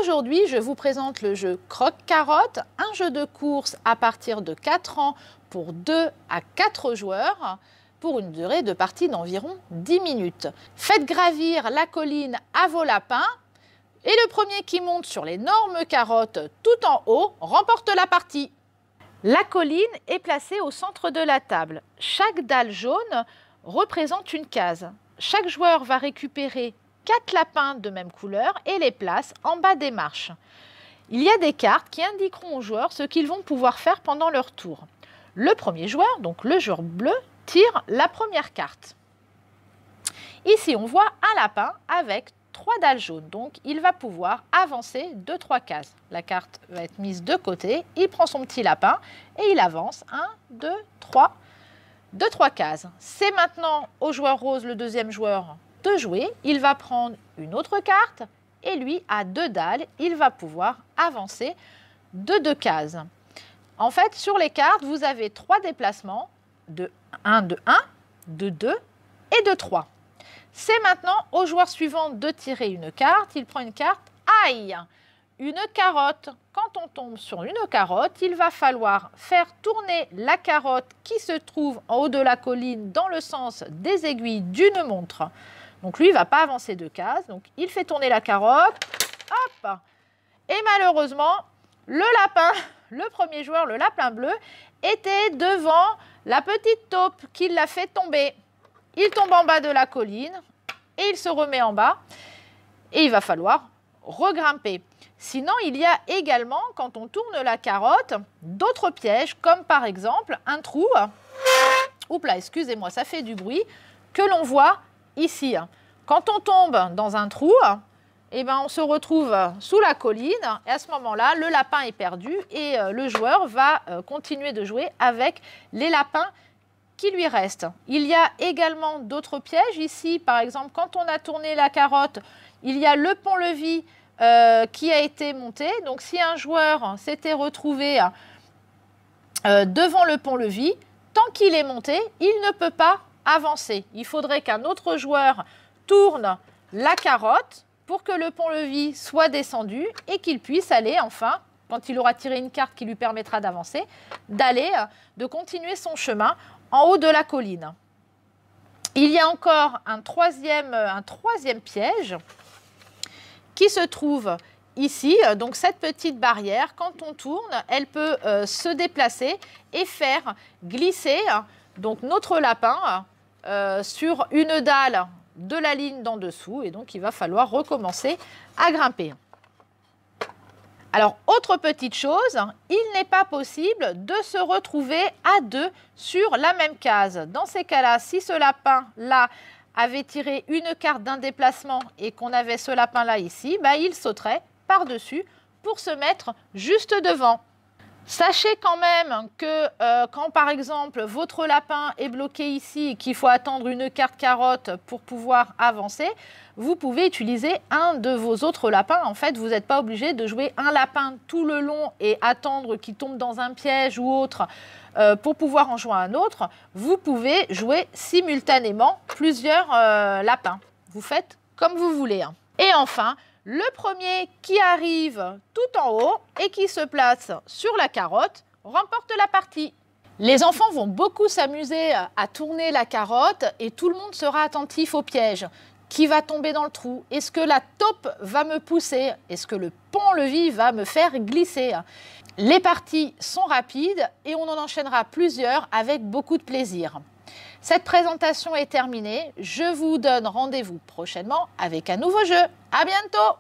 Aujourd'hui, je vous présente le jeu Croque-Carotte, un jeu de course à partir de 4 ans pour 2 à 4 joueurs pour une durée de partie d'environ 10 minutes. Faites gravir la colline à vos lapins et le premier qui monte sur l'énorme carotte tout en haut remporte la partie. La colline est placée au centre de la table. Chaque dalle jaune représente une case. Chaque joueur va récupérer 4 lapins de même couleur et les place en bas des marches. Il y a des cartes qui indiqueront aux joueurs ce qu'ils vont pouvoir faire pendant leur tour. Le premier joueur, donc le joueur bleu, tire la première carte. Ici, on voit un lapin avec 3 dalles jaunes, donc il va pouvoir avancer de 3 cases. La carte va être mise de côté, il prend son petit lapin et il avance 1, 2, 3, de 3 cases. C'est maintenant au joueur rose, le deuxième joueur, de jouer. Il va prendre une autre carte et lui, à 2 dalles, il va pouvoir avancer de 2 cases. En fait, sur les cartes, vous avez 3 déplacements de 1, de 2 et de 3. C'est maintenant au joueur suivant de tirer une carte. Il prend une carte, aïe, une carotte. Quand on tombe sur une carotte, il va falloir faire tourner la carotte qui se trouve en haut de la colline dans le sens des aiguilles d'une montre. Donc lui, il ne va pas avancer de cases. Donc il fait tourner la carotte, hop. Et malheureusement, le lapin, le premier joueur, le lapin bleu, était devant la petite taupe qui l'a fait tomber. Il tombe en bas de la colline et il se remet en bas et il va falloir regrimper. Sinon, il y a également, quand on tourne la carotte, d'autres pièges, comme par exemple un trou, oups là, excusez-moi, ça fait du bruit, que l'on voit ici. Quand on tombe dans un trou, eh ben, on se retrouve sous la colline et à ce moment-là, le lapin est perdu et le joueur va continuer de jouer avec les lapins qui lui restent. Il y a également d'autres pièges. Ici, par exemple, quand on a tourné la carotte, il y a le pont-levis qui a été monté. Donc, si un joueur s'était retrouvé devant le pont-levis, tant qu'il est monté, il ne peut pas avancer. Il faudrait qu'un autre joueur tourne la carotte pour que le pont-levis soit descendu et qu'il puisse aller enfin, quand il aura tiré une carte qui lui permettra d'avancer, de continuer son chemin en haut de la colline. Il y a encore un troisième piège qui se trouve ici. Donc cette petite barrière, quand on tourne, elle peut se déplacer et faire glisser donc notre lapin sur une dalle de la ligne d'en dessous. Et donc il va falloir recommencer à grimper. Alors, autre petite chose, il n'est pas possible de se retrouver à 2 sur la même case. Dans ces cas-là, si ce lapin-là avait tiré une carte d'un déplacement et qu'on avait ce lapin-là ici, bah, il sauterait par-dessus pour se mettre juste devant. Sachez quand même que quand par exemple votre lapin est bloqué ici et qu'il faut attendre une carte carotte pour pouvoir avancer, vous pouvez utiliser un de vos autres lapins. En fait, vous n'êtes pas obligé de jouer un lapin tout le long et attendre qu'il tombe dans un piège ou autre pour pouvoir en jouer un autre. Vous pouvez jouer simultanément plusieurs lapins. Vous faites comme vous voulez. Et enfin, le premier qui arrive tout en haut et qui se place sur la carotte remporte la partie. Les enfants vont beaucoup s'amuser à tourner la carotte et tout le monde sera attentif au piège. Qui va tomber dans le trou? Est-ce que la taupe va me pousser? Est-ce que le pont-levis va me faire glisser? Les parties sont rapides et on en enchaînera plusieurs avec beaucoup de plaisir. Cette présentation est terminée. Je vous donne rendez-vous prochainement avec un nouveau jeu. À bientôt!